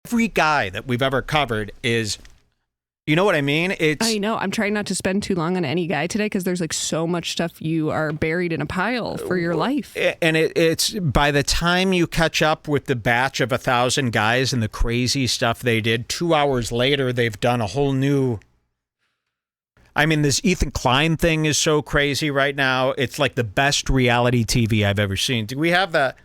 every guy that we've ever covered is, you know what I mean? I know. I'm trying not to spend too long on any guy today because there's like so much stuff you are buried in a pile for your life. And it's by the time you catch up with the batch of 1,000 guys and the crazy stuff they did, 2 hours later, they've done a whole new... I mean, this Ethan Klein thing is so crazy right now. It's like the best reality TV I've ever seen. Do we have that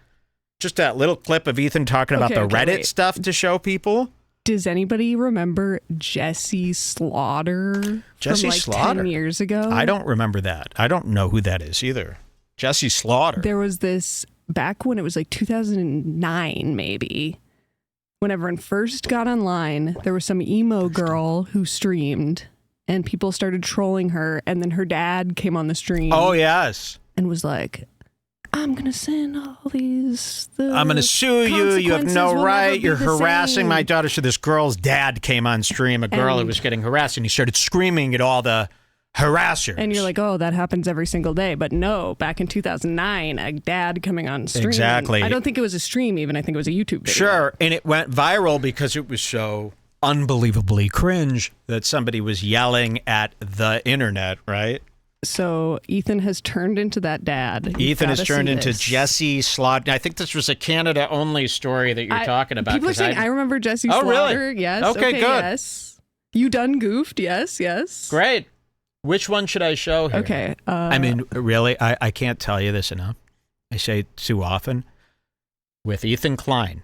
little clip of Ethan talking about the Reddit stuff to show people? Does anybody remember Jesse Slaughter? Jesse from Slaughter? 10 years ago? I don't remember that. I don't know who that is either. Jesse Slaughter. There was this back when it was like 2009, maybe. When everyone first got online, there was some emo girl who streamed. And people started trolling her, and then her dad came on the stream. Oh, yes. And was like, I'm going to send all these... I'm going to sue you. You have no right. You're harassing my daughter. So this girl's dad came on stream, a girl who was getting harassed, and he started screaming at all the harassers. And you're like, oh, that happens every single day. But no, back in 2009, a dad coming on stream. Exactly. I don't think it was a stream even. I think it was a YouTube video. Sure. And it went viral because it was so... unbelievably cringe that somebody was yelling at the internet, right? So Ethan has turned into that dad. Ethan has turned into Jesse Slaughter. I think this was a Canada-only story that you're talking about. People are saying, I remember Jesse Slaughter. Really? Yes. Okay, good. Yes. You done goofed. Yes, yes. Great. Which one should I show here? Okay. I mean, really, I can't tell you this enough. I say it too often. With Ethan Klein,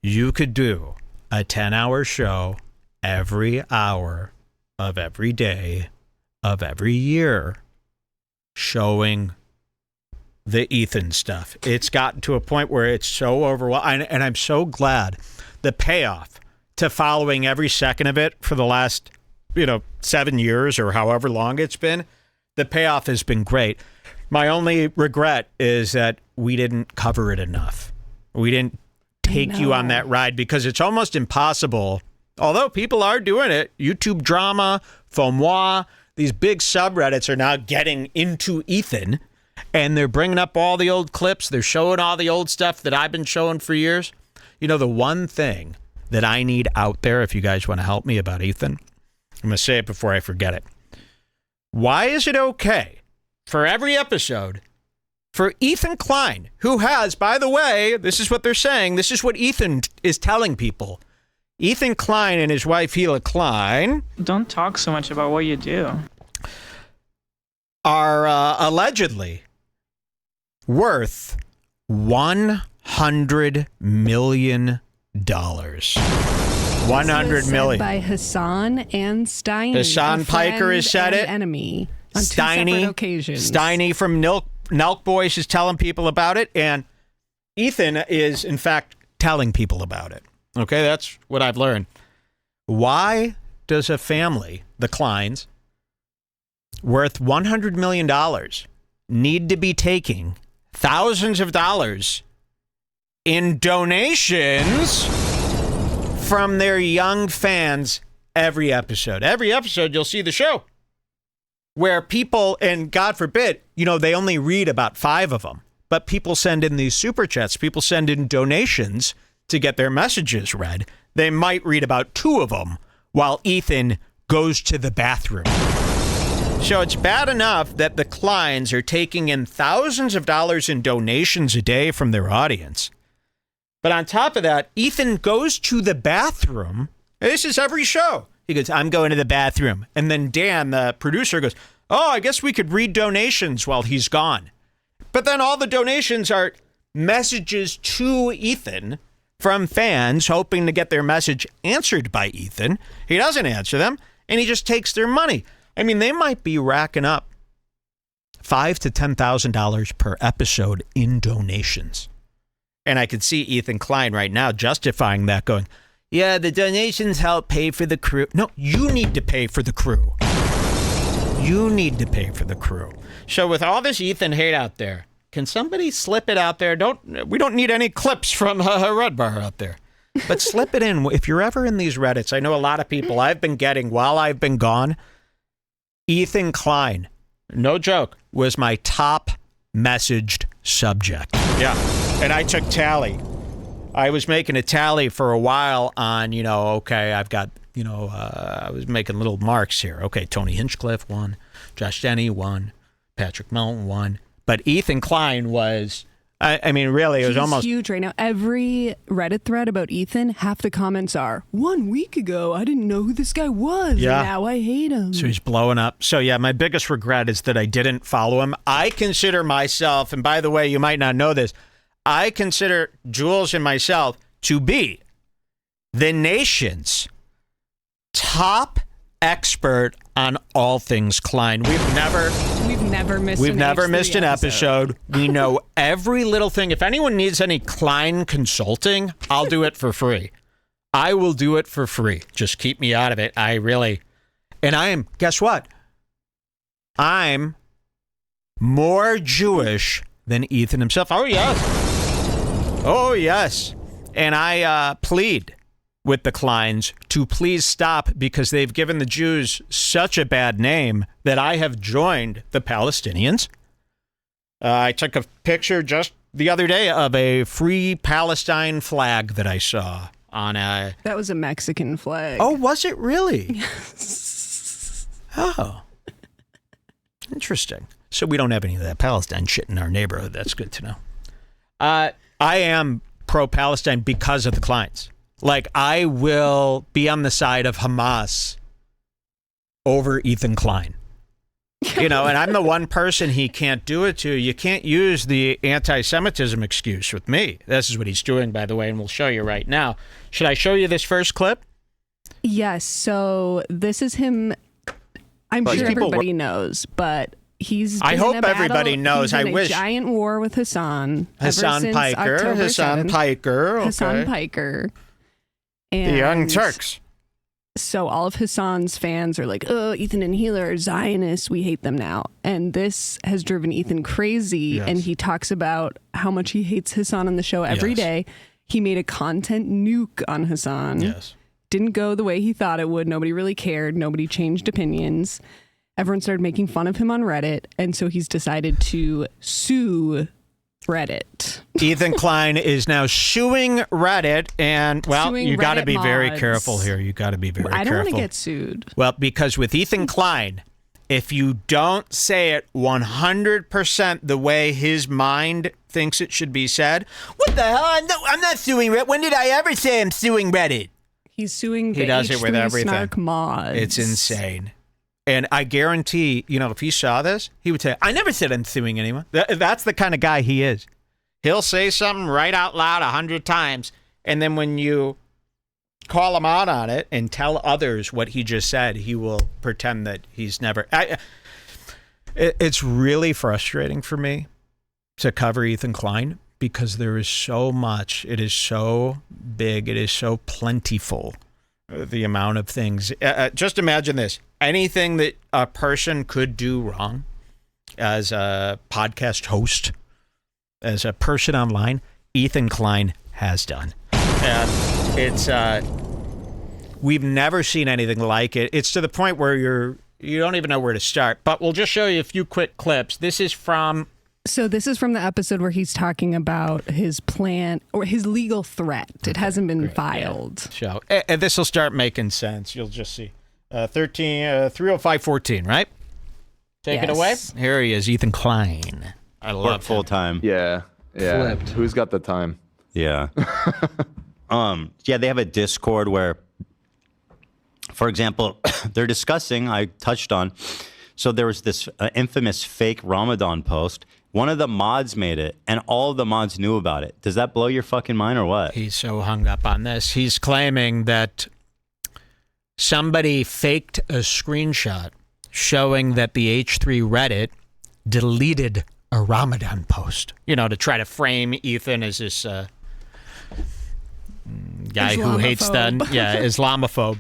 you could do a 10-hour show every hour of every day of every year showing the Ethan stuff. It's gotten to a point where it's so overwhelming, and I'm so glad the payoff to following every second of it for the last, 7 years or however long it's been, the payoff has been great. My only regret is that we didn't cover it enough. We didn't take you on that ride because it's almost impossible. Although people are doing it, YouTube drama, FOMOI, these big subreddits are now getting into Ethan and they're bringing up all the old clips. They're showing all the old stuff that I've been showing for years. The one thing that I need out there, if you guys want to help me about Ethan, I'm going to say it before I forget it. Why is it okay for every episode for Ethan Klein, who has, by the way, this is what they're saying, this is what Ethan is telling people. Ethan Klein and his wife, Hila Klein... Don't talk so much about what you do. ...are allegedly worth $100 million. 100 million. By Hassan and Steiny. Hassan Piker has said it. Enemy on two separate occasions. Steiny from Nelk Boys is telling people about it, and Ethan is, in fact, telling people about it. Okay, that's what I've learned. Why does a family, the Kleins, worth $100 million, need to be taking thousands of dollars in donations from their young fans every episode? Every episode, you'll see the show where people, and God forbid, they only read about 5 of them, but people send in these super chats. People send in donations to get their messages read. They might read about 2 of them while Ethan goes to the bathroom. So it's bad enough that the Kleins are taking in thousands of dollars in donations a day from their audience. But on top of that, Ethan goes to the bathroom. This is every show. He goes, I'm going to the bathroom. And then Dan, the producer, goes, oh, I guess we could read donations while he's gone. But then all the donations are messages to Ethan from fans hoping to get their message answered by Ethan. He doesn't answer them, and he just takes their money. I mean, they might be racking up $5,000 to $10,000 per episode in donations. And I could see Ethan Klein right now justifying that, going, yeah, the donations help pay for the crew. No, you need to pay for the crew. You need to pay for the crew. So with all this Ethan hate out there, can somebody slip it out there? We don't need any clips from Red Bar out there. But slip it in. If you're ever in these Reddits, I know a lot of people I've been getting while I've been gone. Ethan Klein, no joke, was my top messaged subject. Yeah. And I took tally. I was making a tally for a while on, okay, I've got, I was making little marks here. Okay, Tony Hinchcliffe won, Josh Denny won, Patrick Melton won, but Ethan Klein was, I mean, really, it was almost huge right now. Every Reddit thread about Ethan, half the comments are, 1 week ago, I didn't know who this guy was. Yeah. And now I hate him. So he's blowing up. So yeah, my biggest regret is that I didn't follow him. I consider myself, and by the way, you might not know this, I consider Jules and myself to be the nation's top expert on all things Klein. We've never missed an episode. We know every little thing. If anyone needs any Klein consulting, I'll do it for free. I will do it for free. Just keep me out of it. Guess what? I'm more Jewish than Ethan himself. Oh, yes. And I plead with the Kleins to please stop because they've given the Jews such a bad name that I have joined the Palestinians. I took a picture just the other day of a free Palestine flag that I saw on a... That was a Mexican flag. Oh, was it really? Oh. Interesting. So we don't have any of that Palestine shit in our neighborhood. That's good to know. I am pro-Palestine because of the Kleins. Like, I will be on the side of Hamas over Ethan Klein. And I'm the one person he can't do it to. You can't use the anti-Semitism excuse with me. This is what he's doing, by the way, and we'll show you right now. Should I show you this first clip? Yes. So this is him. I'm sure everybody knows, but he's. I hope everybody knows. He's in I a wish. Giant war with Hassan. Hassan Piker. Okay. Hassan Piker. And the Young Turks. So all of Hassan's fans are like, oh, Ethan and Hila are Zionists. We hate them now. And this has driven Ethan crazy. Yes. And he talks about how much he hates Hassan on the show every day. He made a content nuke on Hassan. Yes. Didn't go the way he thought it would. Nobody really cared. Nobody changed opinions. Everyone started making fun of him on Reddit. And so he's decided to sue Reddit. Ethan Klein is now suing Reddit, and you got to be very careful here. You got to be very careful. I don't want to get sued. Well, because with Ethan Klein, if you don't say it 100% the way his mind thinks it should be said, what the hell? I'm not suing Reddit. When did I ever say I'm suing Reddit? He's suing the He does it with everything. Snark mods. It's insane. And I guarantee, if he saw this, he would say, I never said I'm suing anyone. That's the kind of guy he is. He'll say something right out loud 100 times. And then when you call him out on it and tell others what he just said, he will pretend that he's never. It's really frustrating for me to cover Ethan Klein because there is so much. It is so big. It is so plentiful. The amount of things. Just imagine this. Anything that a person could do wrong as a podcast host, as a person online, Ethan Klein has done. And it's, we've never seen anything like it. It's to the point where you don't even know where to start. But we'll just show you a few quick clips. This is from the episode where he's talking about his plan or his legal threat. It hasn't been filed. Yeah. So, and this will start making sense. You'll just see. 30514, right? Take it away. Here he is, Ethan Klein. I love full time. Yeah. Flipped. Who's got the time? Yeah. They have a Discord where, for example, they're discussing, I touched on, so there was this infamous fake Ramadan post. One of the mods made it, and all of the mods knew about it. Does that blow your fucking mind or what? He's so hung up on this. He's claiming that somebody faked a screenshot showing that the H3 Reddit deleted a Ramadan post, to try to frame Ethan as this guy who hates Islamophobe.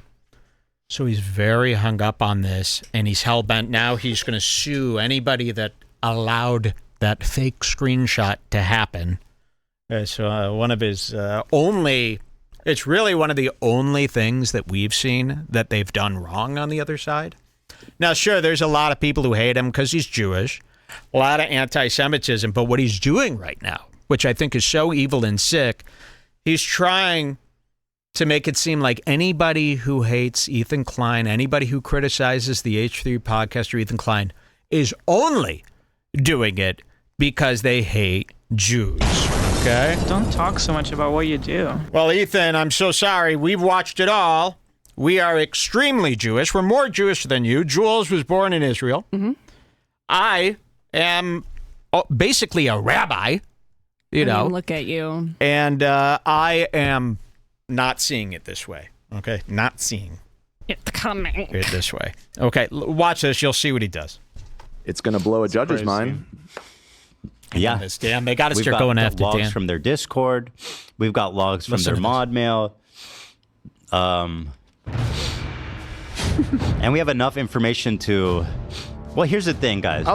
So he's very hung up on this, and he's hell-bent. Now he's going to sue anybody that allowed that fake screenshot to happen. So one of his it's really one of the only things that we've seen that they've done wrong on the other side. Now, sure, there's a lot of people who hate him because he's Jewish, a lot of anti-Semitism, but what he's doing right now, which I think is so evil and sick, He's trying to make it seem like anybody who hates Ethan Klein, anybody who criticizes the H3 podcaster Ethan Klein, is only doing it because they hate Jews. Okay? Don't talk so much about what you do. Well, Ethan, I'm so sorry. We've watched it all. We are extremely Jewish. We're more Jewish than you. Jules was born in Israel. Mm-hmm. I am basically a rabbi, you I know. mean, look at you. And I am not seeing it this way. Okay? Not seeing It's coming. it this way. Okay, watch this. You'll see what he does. It's going to blow a judge's crazy. mind. Yeah. This, Dan, they got to We've start got going after logs Dan. from their Discord. We've got logs from Listen their to mod mail. And we have enough information to... Well, here's the thing, guys.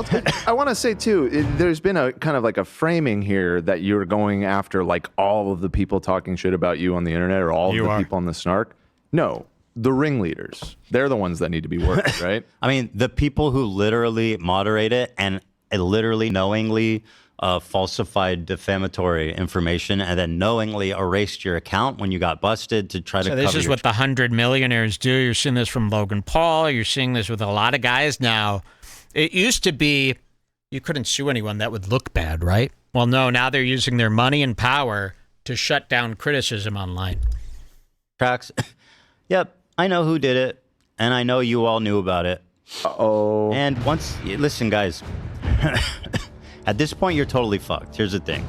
I want to say, too, there's been a kind of like a framing here that you're going after like all of the people talking shit about you on the internet or all of the people on the snark. No, the ringleaders. They're the ones that need to be worked, right? I mean, the people who literally moderate it and literally knowingly falsified defamatory information and then knowingly erased your account when you got busted to try to So cover this is your what the 100 millionaires do. You're seeing this from Logan Paul. You're seeing this with a lot of guys now. It used to be you couldn't sue anyone. That would look bad, right? Well, no, now they're using their money and power to shut down criticism online. tracks. Yep, I know who did it, and I know you all knew about it. Uh-oh. And once, listen, guys, at this point, you're totally fucked. Here's the thing.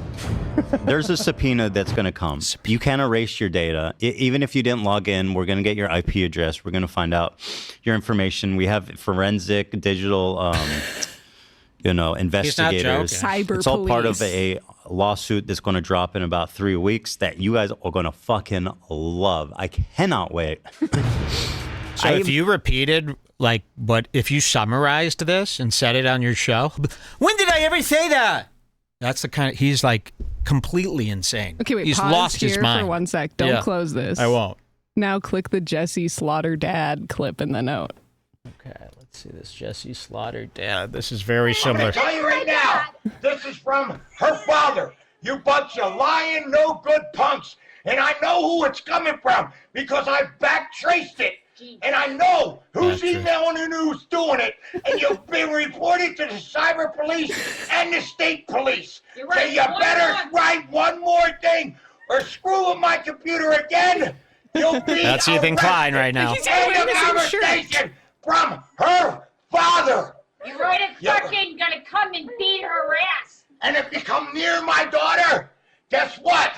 There's a subpoena that's going to come. You can't erase your data. Even if you didn't log in, we're going to get your IP address. We're going to find out your information. We have forensic digital, investigators. Cyber It's all part of police. a lawsuit that's going to drop in about 3 weeks that you guys are going to fucking love. I cannot wait. So if you repeated, like, if you summarized this and said it on your show, when did I ever say that? That's the kind of, he's like completely insane. Okay, wait, he's pause lost here his mind. for 1 sec. Don't Yeah. close this. I won't. Now click the Jesse Slaughter dad clip in the note. Okay, let's see this. Jesse Slaughter. Yeah, this is very similar. I'm gonna tell you right now, this is from her father. You bunch of lying, no good punks. And I know who it's coming from because I back traced it. And I know who's emailing and who's doing it. And you've been reported to the cyber police and the state police. You're right. So you better write one more thing or screw with my computer again. You'll be That's Ethan arrested. Klein right now. He's End wearing of the same shirt. conversation from her father. You're right as Yeah. fucking gonna come and beat her ass. And if you come near my daughter, guess what?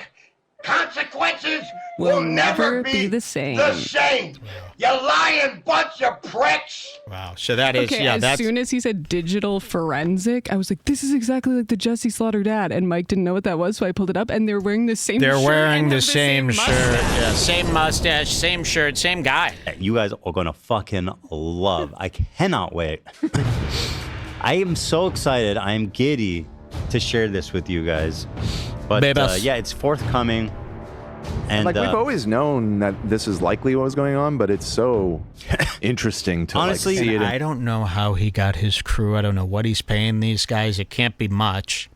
Consequences Will will never never be the same. The same. You lying bunch of pricks. Wow. So that is, Okay, yeah, as that's. soon as he said digital forensic, I was like, this is exactly like the Jesse Slaughter dad. And Mike didn't know what that was, so I pulled it up, and they're wearing the same They're shirt wearing and the have same shirt. mustache. Yeah, same mustache, same shirt, same guy. You guys are going to fucking love. I cannot wait. I am so excited. I am giddy to share this with you guys. But yeah, it's forthcoming. And Like, we've always known that this is likely what was going on, but it's so interesting to Honestly, like, see it. I don't know how he got his crew. I don't know what he's paying these guys. It can't be much,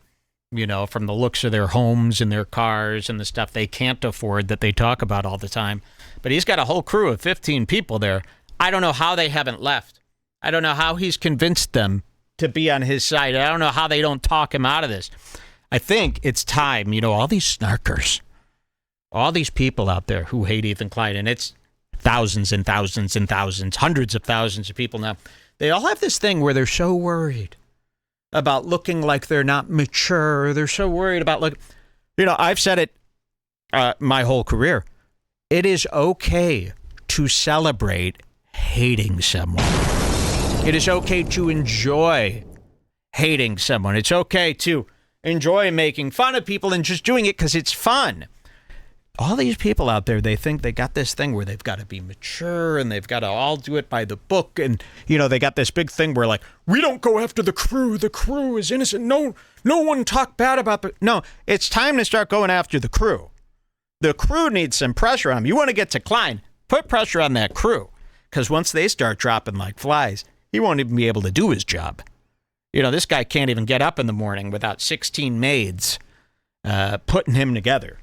from the looks of their homes and their cars and the stuff they can't afford that they talk about all the time. But he's got a whole crew of 15 people there. I don't know how they haven't left. I don't know how he's convinced them to be on his side. I don't know how they don't talk him out of this. I think it's time, all these snarkers, all these people out there who hate Ethan Klein, and it's thousands and thousands and thousands, hundreds of thousands of people now. They all have this thing where they're so worried about looking like they're not mature. They're so worried about I've said it my whole career. It is okay to celebrate hating someone. It is okay to enjoy hating someone. It's okay to enjoy making fun of people and just doing it because it's fun. All these people out there, they think they got this thing where they've got to be mature and they've got to all do it by the book. And, they got this big thing where, we don't go after the crew. The crew is innocent. No one talk bad about the... No, it's time to start going after the crew. The crew needs some pressure on them. You want to get to Klein, put pressure on that crew. Because once they start dropping like flies, he won't even be able to do his job. This guy can't even get up in the morning without 16 maids putting him together.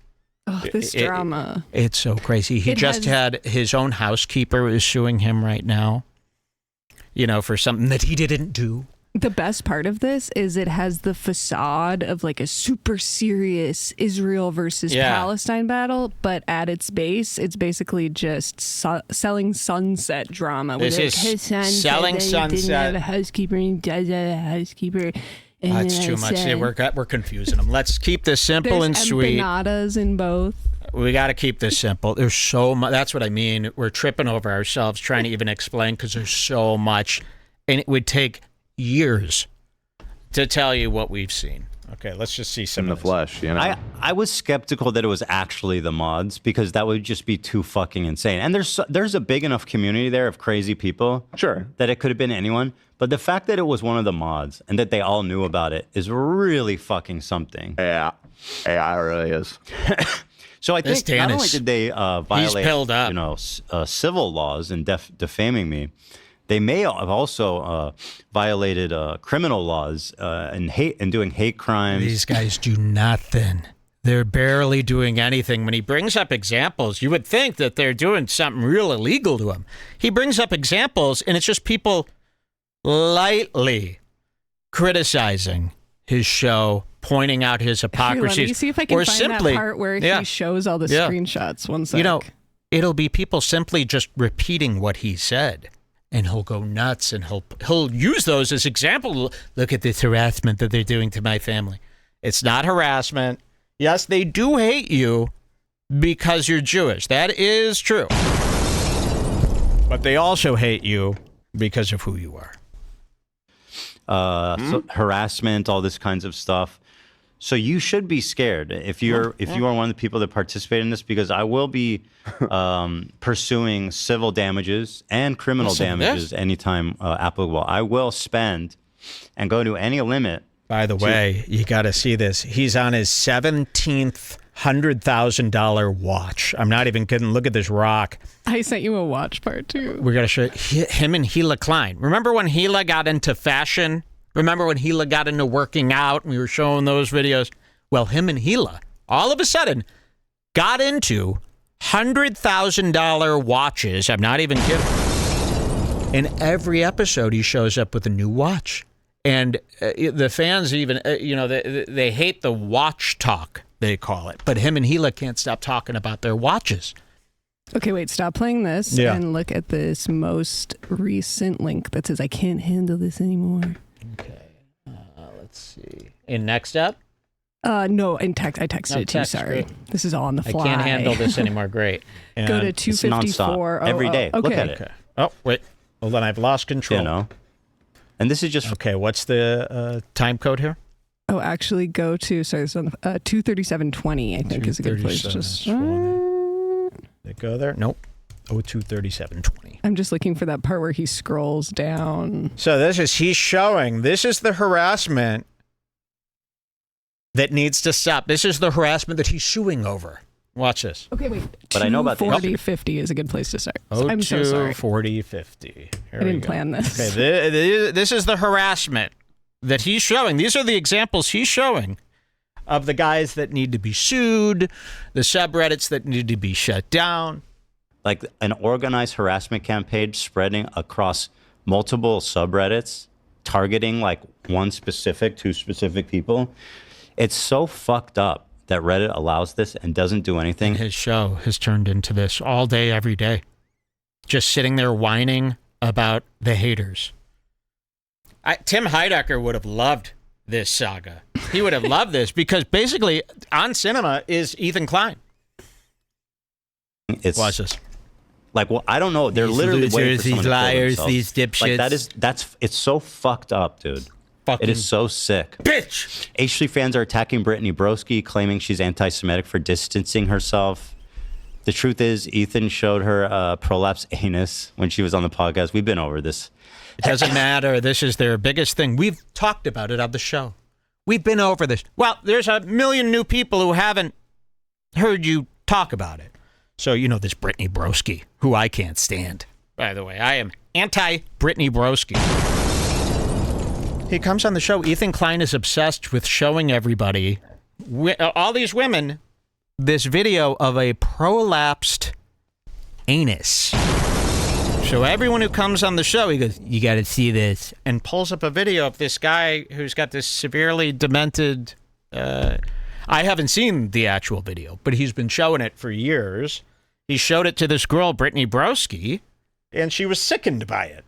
Oh, this drama. It's so crazy. He just had his own housekeeper is suing him right now, for something that he didn't do. The best part of this is it has the facade of like a super serious Israel versus Palestine battle, but at its base, it's basically just selling sunset drama. This is selling sunset. Didn't have a housekeeper and does have a housekeeper. That's too much. We're confusing them. Let's keep this simple and sweet. Empanadas in both. We got to keep this simple. There's so much. That's what I mean. We're tripping over ourselves trying to even explain because there's so much, and it would take years to tell you what we've seen. Okay, let's just see some in the flesh. I was skeptical that it was actually the mods because that would just be too fucking insane. And there's a big enough community there of crazy people, sure, that it could have been anyone. But the fact that it was one of the mods and that they all knew about it is really fucking something. Yeah, it really is. So I think not only did they violate, civil laws and defaming me, they may have also violated criminal laws and doing hate crimes. These guys do nothing. They're barely doing anything. When he brings up examples, you would think that they're doing something real illegal to him. He brings up examples, and it's just people lightly criticizing his show, pointing out his hypocrisies. Let me see if I can find that part where he shows all the screenshots. One sec. It'll be people simply just repeating what he said. And he'll go nuts, and he'll use those as example. Look at this harassment that they're doing to my family. It's not harassment. Yes, they do hate you because you're Jewish. That is true. But they also hate you because of who you are. So harassment, all this kinds of stuff. So you should be scared if you are one of the people that participate in this, because I will be pursuing civil damages and criminal damages anytime applicable. I will spend and go to any limit. By the way, you got to see this. He's on his 17th $100,000 watch. I'm not even kidding. Look at this rock. I sent you a watch part too. We're going to show him and Gila Klein. Remember when Gila got into fashion? Remember when Gila got into working out and we were showing those videos? Well, him and Gila all of a sudden got into $100,000 watches. I'm not even kidding. In every episode, he shows up with a new watch. And the fans even, they hate the watch talk, they call it. But him and Gila can't stop talking about their watches. Okay, wait, stop playing this and look at this most recent link that says, I can't handle this anymore. Okay, let's see. In Next Up? No, in text. I texted it to you, sorry. Great. This is all on the fly. I can't handle this anymore, great. And go to 254. Every day, okay. Look at it. Okay. Oh, wait, hold on, I've lost control. And this is just... Okay, what's the time code here? Oh, actually go to, sorry, it's on 237.20, I think is a good place. Just Did it go there? Nope. 0237.20. I'm just looking for that part where he scrolls down. So he's showing, this is the harassment that needs to stop. This is the harassment that he's suing over. Watch this. Okay, wait. But I know about 4050 is a good place to start. I'm so sorry. 4050. I didn't plan this. Okay, this is the harassment that he's showing. These are the examples he's showing of the guys that need to be sued, the subreddits that need to be shut down. Like an organized harassment campaign spreading across multiple subreddits, targeting like two specific people. It's so fucked up that Reddit allows this and doesn't do anything. His show has turned into this all day, every day. Just sitting there whining about the haters. Tim Heidecker would have loved this saga. He would have loved this because basically on cinema is Ethan Klein. Watch this. Like, well, I don't know. They're literally waiting for someone these liars, to these dipshits. Like it's so fucked up, dude. Fucking it is so sick. Bitch! H3 fans are attacking Brittany Broski, claiming she's anti-Semitic for distancing herself. The truth is, Ethan showed her prolapse anus when she was on the podcast. We've been over this. It doesn't matter. This is their biggest thing. We've talked about it on the show. We've been over this. Well, there's a million new people who haven't heard you talk about it. So, this Brittany Broski, who I can't stand. By the way, I am anti-Brittany Broski. He comes on the show. Ethan Klein is obsessed with showing everybody, all these women, this video of a prolapsed anus. So everyone who comes on the show, he goes, you got to see this, and pulls up a video of this guy who's got this severely demented, I haven't seen the actual video, but he's been showing it for years. He showed it to this girl, Brittany Broski, and she was sickened by it.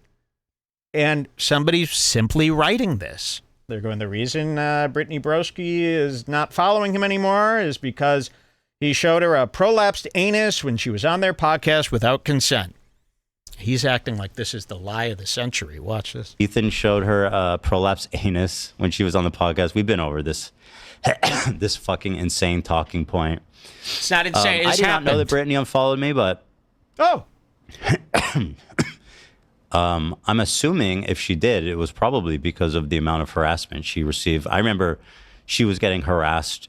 And somebody's simply writing this. They're going, the reason Brittany Broski is not following him anymore is because he showed her a prolapsed anus when she was on their podcast without consent. He's acting like this is the lie of the century. Watch this. Ethan showed her a prolapsed anus when she was on the podcast. We've been over this this fucking insane talking point. It's not insane. I did not know that Brittany unfollowed me, but I'm assuming if she did, it was probably because of the amount of harassment she received. I remember she was getting harassed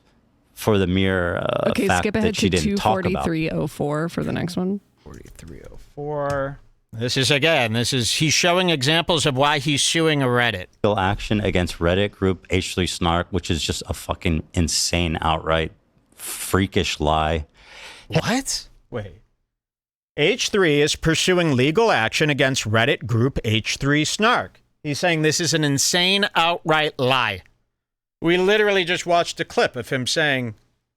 for the mere fact skip ahead that she to didn't talk about. 24304 for the next one. 4304. This is he's showing examples of why he's suing a Reddit. Action against Reddit group H3 Snark, which is just a fucking insane, outright freakish lie. What? Wait. H3 is pursuing legal action against Reddit group H3 Snark. He's saying this is an insane, outright lie. We literally just watched a clip of him saying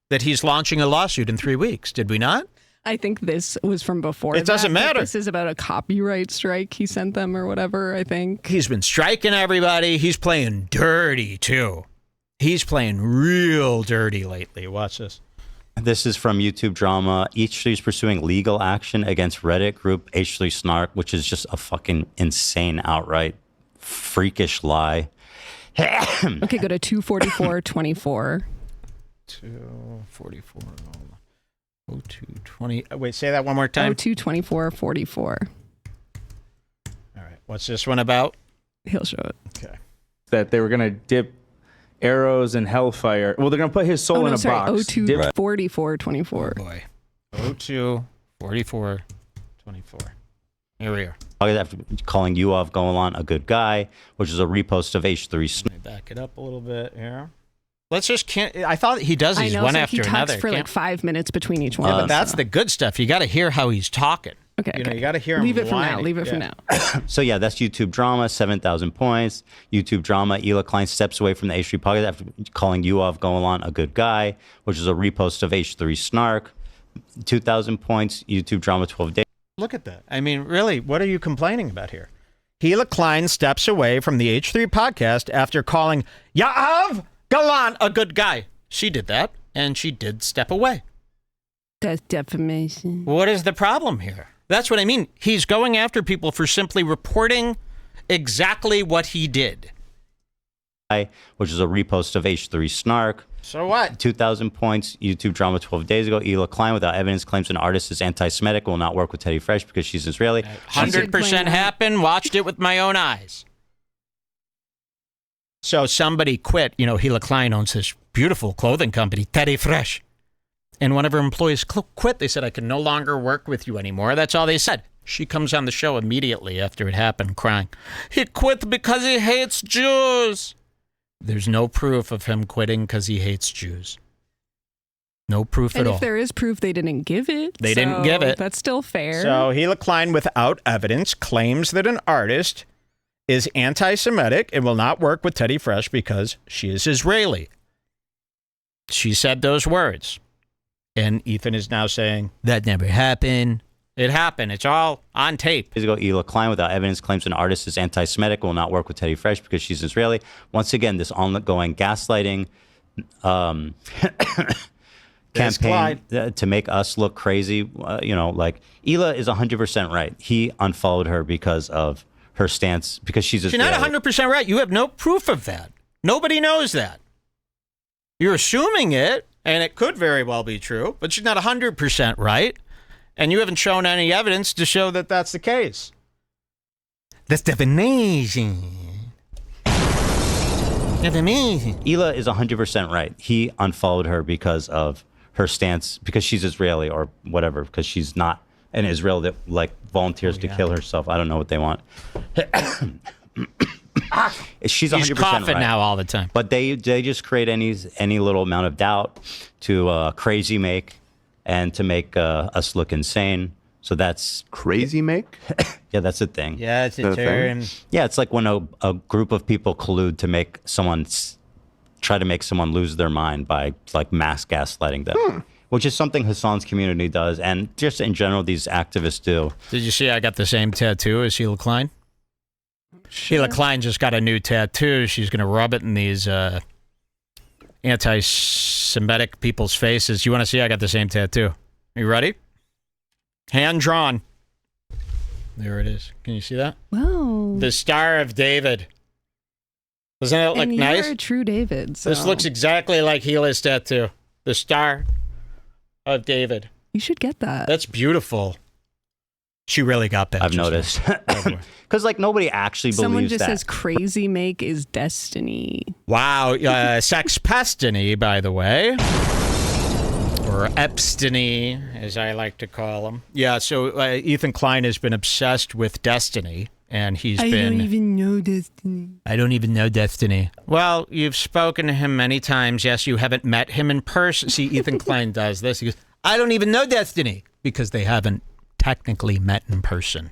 that he's launching a lawsuit in 3 weeks. Did we not? I think this was from before. It doesn't matter. This is about a copyright strike he sent them or whatever, I think. He's been striking everybody. He's playing dirty, too. He's playing real dirty lately. Watch this. This is from YouTube Drama. H3 is pursuing legal action against Reddit group H3 Snark, which is just a fucking insane, outright freakish lie. Okay, go to 24424. 244. 0220. Wait, say that one more time. 022444. All right. What's this one about? He'll show it. Okay. That they were going to dip arrows in hellfire. Well, they're going to put his soul in a box. 024424. Oh boy. 024424. Here we are. After calling you off, going on a good guy, which is a repost of H3 Snark. Let me back it up a little bit here. Let's just I thought he does these one after another. He talks for like 5 minutes between each one. Yeah, but that's the good stuff. You got to hear how he's talking. Okay. You got to hear him. Leave it whining. for now. Leave it for now. So yeah, that's YouTube Drama, 7,000 points. YouTube Drama, Kleins steps away from the H3 podcast after calling you off, going on a good guy, which is a repost of H3 Snark, 2,000 points. YouTube Drama, 12 days. Look at that. I mean, really, what are you complaining about here? Kleins steps away from the H3 podcast after calling Ya'av Galan a good guy. She did that, and she did step away. That's defamation. What is the problem here? That's what I mean. He's going after people for simply reporting exactly what he did. Which is a repost of H3 Snark. So what? 2,000 points. YouTube Drama 12 days ago. Klein, without evidence, claims an artist is anti-Semitic, will not work with Teddy Fresh because she's Israeli. 100% happened. Watched it with my own eyes. So somebody quit. Klein owns this beautiful clothing company, Teddy Fresh. And one of her employees quit. They said, I can no longer work with you anymore. That's all they said. She comes on the show immediately after it happened, crying. He quit because he hates Jews. There's no proof of him quitting because he hates Jews. No proof at all. And if there is proof, they didn't give it. They didn't give it. That's still fair. So Klein, without evidence, claims that an artist is anti-Semitic and will not work with Teddy Fresh because she is Israeli. She said those words. And Ethan is now saying, that never happened. It happened. It's all on tape. Days ago, Klein, without evidence, claims an artist is anti-Semitic, will not work with Teddy Fresh because she's Israeli. Once again, this ongoing gaslighting campaign to make us look crazy. Like Ela is 100% right. He unfollowed her because of her stance, because she's Israeli. She's not 100% right. You have no proof of that. Nobody knows that. You're assuming it, and it could very well be true, but she's not 100% right. And you haven't shown any evidence to show that that's the case. That's defamation. Defamation. Ela is 100% right. He unfollowed her because of her stance, because she's Israeli or whatever, because she's not an Israel that volunteers to kill herself. I don't know what they want. She's 100% He's coughing right. now all the time. But they just create any little amount of doubt to crazy make and to make us look insane. So that's Crazy make? yeah, that's a thing. Yeah, it's a The term. Yeah, it's like when a group of people collude to make try to make someone lose their mind by like mass gaslighting them, which is something Hassan's community does, and just in general these activists do. Did you see I got the same tattoo as Sheila Klein? Sheila Klein just got a new tattoo. She's going to rub it in these anti-Semitic people's faces. You want to see? I got the same tattoo. You ready? Hand drawn. There it is. Can you see that? Wow. The Star of David. Doesn't it look and nice? You're a true David. So. This looks exactly like Sheila's tattoo. The Star of David. You should get that. That's beautiful. She really got that. I've noticed. Because like nobody actually Someone believes just that. says crazy make is destiny. Wow. Sex pestiny, by the way. Or Epstiny, as I like to call him. Yeah, so Ethan Klein has been obsessed with destiny. And I don't even know destiny. I don't even know destiny. Well, you've spoken to him many times. Yes, you haven't met him in person. See, Ethan Klein does this. He goes, I don't even know destiny. Because they haven't technically met in person.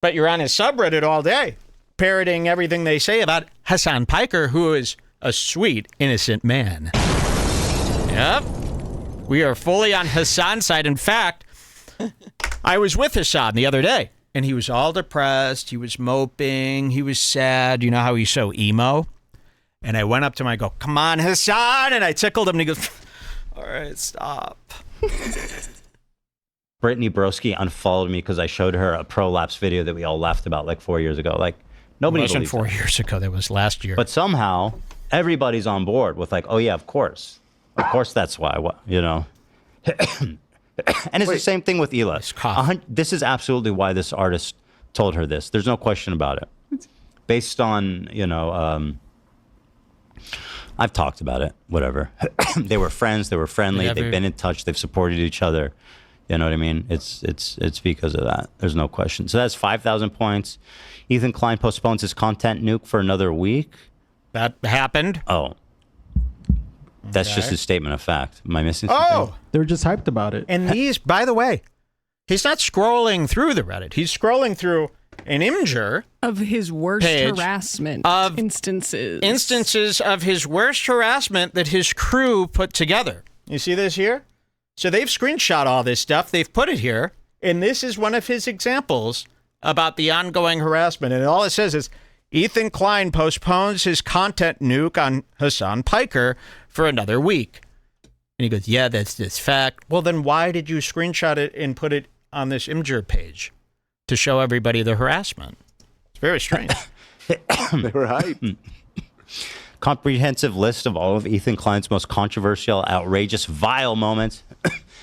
But you're on his subreddit all day, parroting everything they say about Hassan Piker, who is a sweet, innocent man. Yep. We are fully on Hassan's side. In fact, I was with Hassan the other day. And he was all depressed. He was moping. He was sad. You know how he's so emo? And I went up to him. I go, come on, Hassan. And I tickled him. And he goes, all right, stop. Brittany Broski unfollowed me because I showed her a prolapse video that we all laughed about like 4 years ago. Like, nobody It wasn't believes 4 that. years ago. That was last year. But somehow, everybody's on board with like, oh, yeah, of course. Of course that's why, you know. And it's the same thing with Hila. This is absolutely why this artist told her this. There's no question about it. Based on, you know, I've talked about it, whatever. They were friends. They were friendly. They've been in touch. They've supported each other. You know what I mean? It's because of that. There's no question. So that's 5,000 points. Ethan Klein postpones his content nuke for another week. That happened? Oh. That's just his statement of fact. Am I missing something? Oh! They were just hyped about it. And these, by the way, he's not scrolling through the Reddit. He's scrolling through an Imgur of his worst harassment of instances of his worst harassment that his crew put together. You see this here? So they've screenshot all this stuff. They've put it here. And this is one of his examples about the ongoing harassment. And all it says is, Ethan Klein postpones his content nuke on Hassan Piker for another week. And he goes, yeah, that's this fact. Well, then why did you screenshot it and put it on this Imgur page? To show everybody the harassment. It's very strange. They were hype. Comprehensive list of all of Ethan Klein's most controversial, outrageous, vile moments.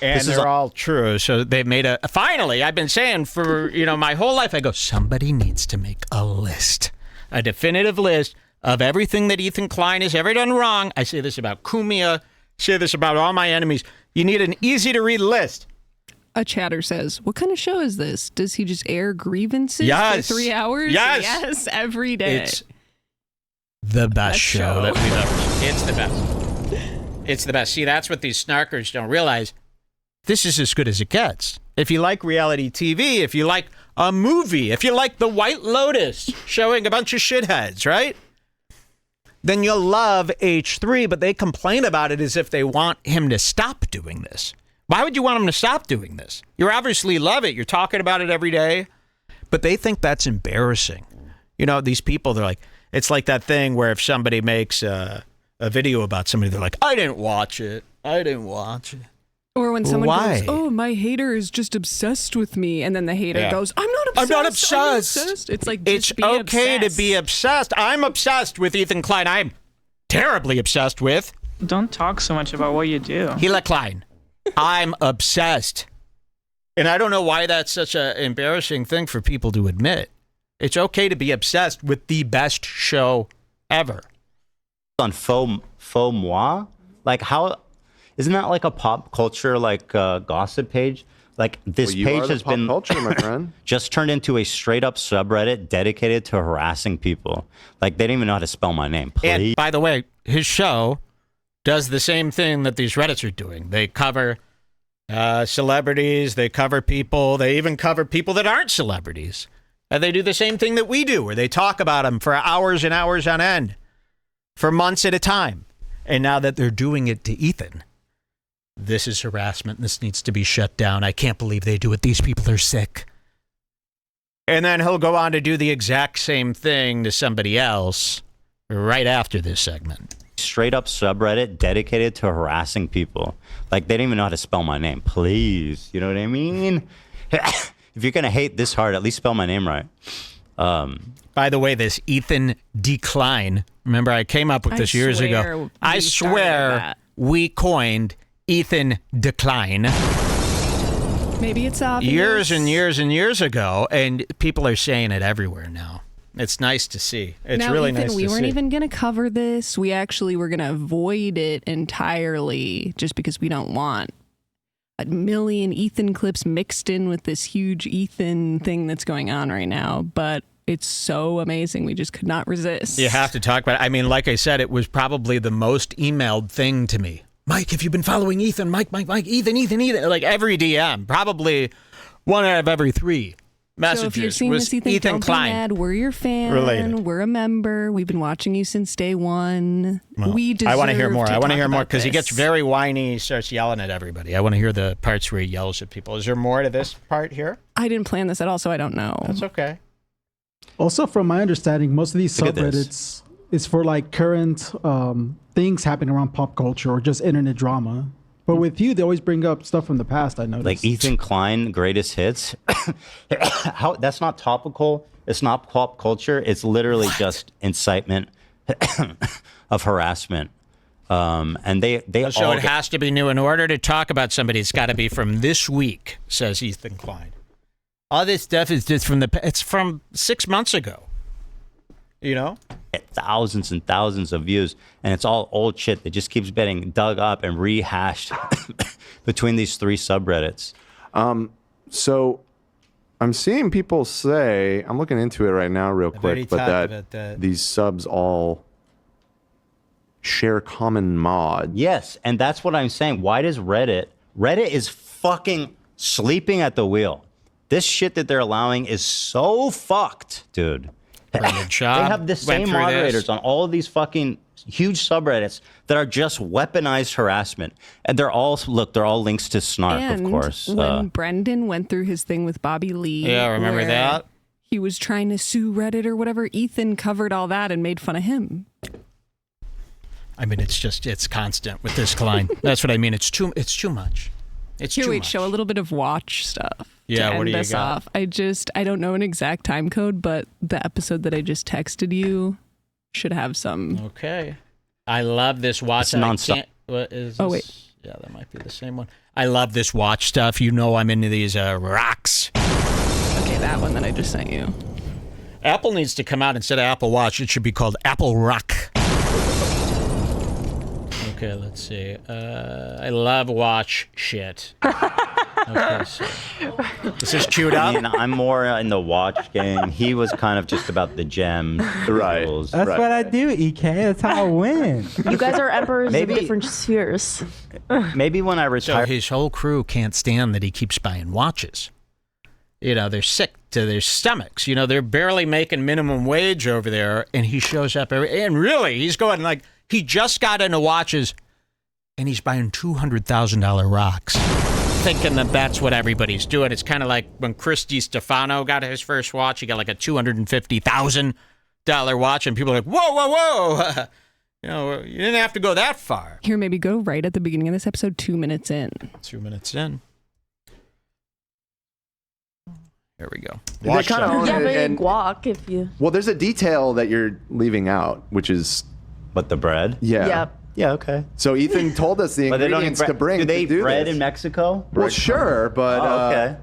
And they're all true. So they made finally, I've been saying for, my whole life, I go, somebody needs to make a list. A definitive list of everything that Ethan Klein has ever done wrong. I say this about Kumia. Say this about all my enemies. You need an easy-to-read list. A chatter says, what kind of show is this? Does he just air grievances for 3 hours? Yes, every day. It's the best show that we've ever. It's the best. It's the best. See, that's what these snarkers don't realize. This is as good as it gets. If you like reality TV, if you like a movie, if you like The White Lotus showing a bunch of shitheads, right? Then you'll love H3, but they complain about it as if they want him to stop doing this. Why would you want him to stop doing this? You obviously love it. You're talking about it every day. But they think that's embarrassing. These people, they're like, it's like that thing where if somebody makes a video about somebody, they're like, I didn't watch it. Or when someone goes, oh, my hater is just obsessed with me. And then the hater goes, I'm not obsessed. It's like, it's okay to be obsessed. I'm obsessed with Ethan Klein. I'm terribly obsessed with. Don't talk so much about what you do. Hila Klein. I'm obsessed. And I don't know why that's such an embarrassing thing for people to admit. It's okay to be obsessed with the best show ever. On faux moi? Like how... Isn't that like a pop culture, like gossip page? Like this Well, you page are the has pop been culture, my friend. just turned into a straight up subreddit dedicated to harassing people. Like they don't even know how to spell my name. Please. And by the way, his show does the same thing that these Reddits are doing. They cover celebrities, they cover people, they even cover people that aren't celebrities. And they do the same thing that we do, where they talk about them for hours and hours on end, for months at a time. And now that they're doing it to Ethan, this is harassment. This needs to be shut down. I can't believe they do it. These people are sick. And then he'll go on to do the exact same thing to somebody else right after this segment. Straight up subreddit dedicated to harassing people. Like they don't even know how to spell my name. Please. You know what I mean? If you're going to hate this hard, at least spell my name right. By the way, this Ethan Decline, remember I came up with this years ago. I swear we coined Ethan Decline. Maybe it's obvious. Years and years and years ago, and people are saying it everywhere now. It's nice to see. It's now, really Ethan, nice to see. We weren't even going to cover this. We actually were going to avoid it entirely just because we don't want a million Ethan clips mixed in with this huge Ethan thing that's going on right now. But it's so amazing. We just could not resist. You have to talk about it. I mean, like I said, it was probably the most emailed thing to me. Mike, have you been following Ethan? Mike, Ethan. Like every DM, probably 1 out of every 3 messages. So if you're seeing was this, Ethan, don't Klein. be mad. We're your fan. Related. We're a member. We've been watching you since day one. Well, we deserve I want to hear more. I want to hear more about because he this. gets very whiny. He starts yelling at everybody. I want to hear the parts where he yells at people. Is there more to this part here? I didn't plan this at all, so I don't know. That's okay. Also, from my understanding, most of these Look at subreddits is for like current things happening around pop culture or just internet drama. But with you, they always bring up stuff from the past, I noticed. Like Ethan Klein, greatest hits. How that's not topical. It's not pop culture. It's literally just incitement of harassment. And they So all it has to be new. In order to talk about somebody, it's got to be from this week, says Ethan Klein. All this stuff is just it's from 6 months ago. You know? thousands and thousands of views, and it's all old shit that just keeps getting dug up and rehashed between these 3 subreddits. So I'm seeing people say, I'm looking into it right now real quick, but that these subs all share common mod. Yes, and that's what I'm saying. Why does Reddit is fucking sleeping at the wheel. This shit that they're allowing is so fucked, dude. They have the same moderators on all of these fucking huge subreddits that are just weaponized harassment. And they're all links to Snark, and of course. When Brendan went through his thing with Bobby Lee. Yeah, remember where that? He was trying to sue Reddit or whatever. Ethan covered all that and made fun of him. I mean, it's constant with this Klein. That's what I mean. It's too much. It's too much. Show a little bit of watch stuff. Yeah, what do you got? Off. I don't know an exact time code, but the episode that I just texted you should have some. Okay. I love this watch. It's nonstop. What is this? Oh, wait. Yeah, that might be the same one. I love this watch stuff. You know I'm into these rocks. Okay, that one that I just sent you. Apple needs to come out instead of Apple Watch. It should be called Apple Rock. Okay, let's see. I love watch shit. Okay, so this is queued up. I mean, I'm more in the watch game. He was kind of just about the gems. Right. That's what I do, EK. That's how I win. You guys are emperors Maybe- of different spheres. Maybe when I So retire. his whole crew can't stand that he keeps buying watches. You know, they're sick to their stomachs. You know, they're barely making minimum wage over there, and he shows up and really, he's going like, he just got into watches, and he's buying $200,000 rocks, thinking that that's what everybody's doing. It's kind of like when Chris DiStefano got his first watch, he got like a $250,000 watch, and people are like, whoa. You know, you didn't have to go that far. Here, maybe go right at the beginning of this episode, 2 minutes in. 2 minutes in. Here we go. They kind of own Yeah, it, but and- guac if you. well, there's a detail that you're leaving out, which is But the bread? yeah. Yep. Yeah, okay. So Ethan told us the But they don't eat ingredients bread. to bring. Do they to eat do bread this. in Mexico? Well, sure, but Oh, okay.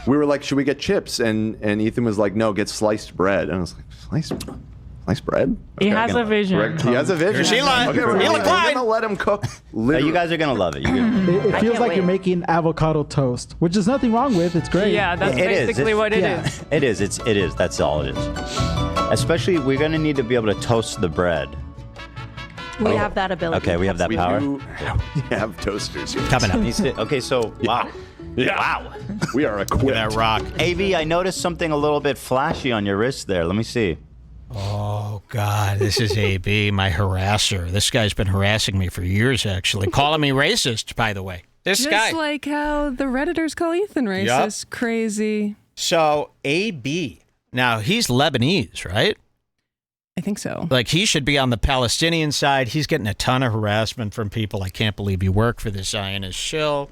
we were like, should we get chips? And Ethan was like, no, get sliced bread. And I was like, Nice bread. He has a vision. He has a vision. Here's Eli. Okay, we're Eli Klein. gonna let him cook. You guys are gonna love it. It feels like you're making avocado toast, which there's nothing wrong with. It's great. Yeah, that's basically what it is. It is. It is. That's all it is. Especially, we're gonna need to be able to toast the bread. We have that ability. Okay, we have that power. We have toasters here. Coming up. Okay, so wow. Yeah. Wow. We are equipped. That rock. AB, I noticed something a little bit flashy on your wrist there. Let me see. Oh, God. This is AB, my harasser. This guy's been harassing me for years, actually. Calling me racist, by the way. This guy. Just like how the Redditors call Ethan racist. Yep. Crazy. So, AB. Now, he's Lebanese, right? I think so. Like, he should be on the Palestinian side. He's getting a ton of harassment from people. I can't believe you work for this Zionist shill.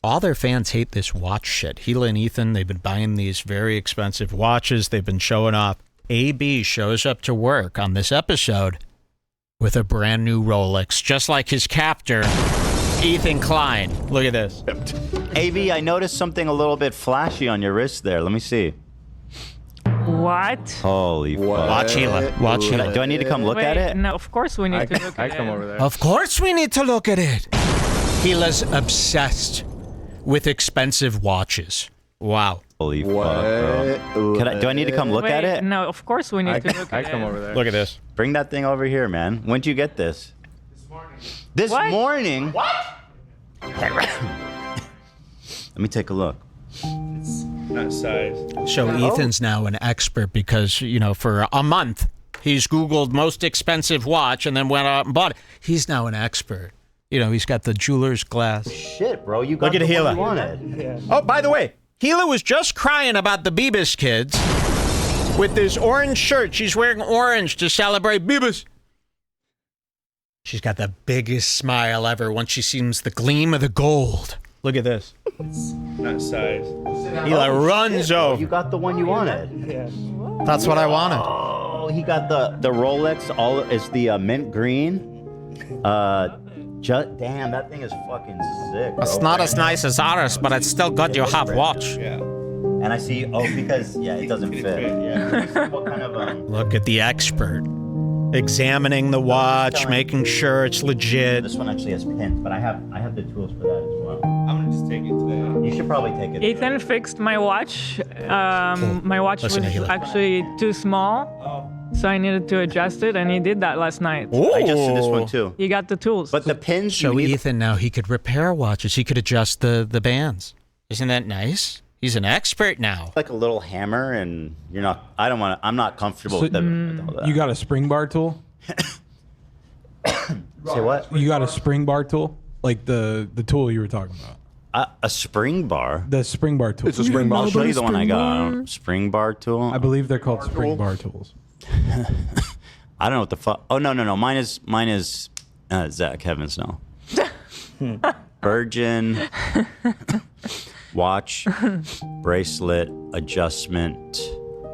All their fans hate this watch shit. Hila and Ethan, they've been buying these very expensive watches. They've been showing off. AB shows up to work on this episode with a brand new Rolex, just like his captor, Ethan Klein. Look at this. AB, I noticed something a little bit flashy on your wrist there. Let me see. What? Holy fuck. Watch Hila. Watch Hila. Do I need to come look at it? No, of course we need to look at it. I come over there. Of course we need to look at it. Hila's obsessed with expensive watches. Wow. Holy fuck, bro. Do I need to come look at it? No, of course we need to look at it. I come over there. Look at this. Bring that thing over here, man. When'd you get this? This What? morning? What? Let me take a look. Not size. So Ethan's now an expert because, you know, for a month, he's Googled most expensive watch and then went out and bought it. He's now an expert. You know, he's got the jeweler's glass. Shit, bro. You got Look at the Hila. one you wanted. Oh, by the way, Hila was just crying about the Beavis kids with this orange shirt. She's wearing orange to celebrate Beavis. She's got the biggest smile ever once she sees the gleam of the gold. Look at this. Not size. Hila runs over. You got the one you wanted. That's what I wanted. Oh, he got the Rolex. All is the mint green. Damn, that thing is fucking sick. Bro. It's not as nice as ours, but it's still good you have watch. Yeah. And I see. Oh, because it doesn't fit. Yeah. Let me see what kind of Look at the expert. Examining the watch, making sure it's legit. This one actually has pins, but I have the tools for that as well. I'm gonna just take it today. You should probably take it. Ethan fixed my watch. My watch was Listen to Hila. actually too small, so I needed to adjust it, and he did that last night. I adjusted this one too. He got the tools. But the pins. So Ethan, now he could repair watches. He could adjust the bands. Isn't that nice? He's an expert now. Like a little hammer, and you're not. I don't want to. I'm not comfortable with them. You got a spring bar tool? Say what? You got a spring bar tool? Like the tool you were talking about? A spring bar. The spring bar tool. It's a spring bar. I'll show you the one I got. Spring bar tool. I believe they're called spring bar tools. I don't know what the fuck. Oh no. Mine is Zach Evans now. Virgin watch, bracelet, adjustment,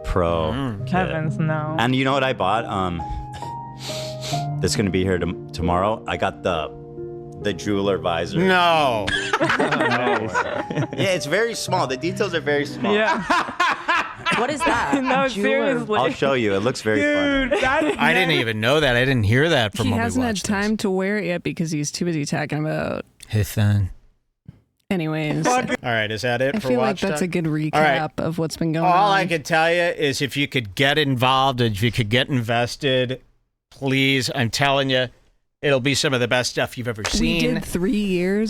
pro. Heavens, no. And you know what I bought? That's gonna be here tomorrow. I got the jeweler visor. No. Yeah, it's very small. The details are very small. Yeah. What is that? No, Jeweler. seriously. I'll show you. It looks very fun. I didn't even know that. I didn't hear that from He when we hasn't had watched time to wear it yet because he's too busy talking about. Ethan. Anyways, All right, is that it I for feel like watch that's time? a good recap All right. of what's been going on. All I could tell you is if you could get involved and if you could get invested, please, I'm telling you, it'll be some of the best stuff you've ever We seen. did 3 years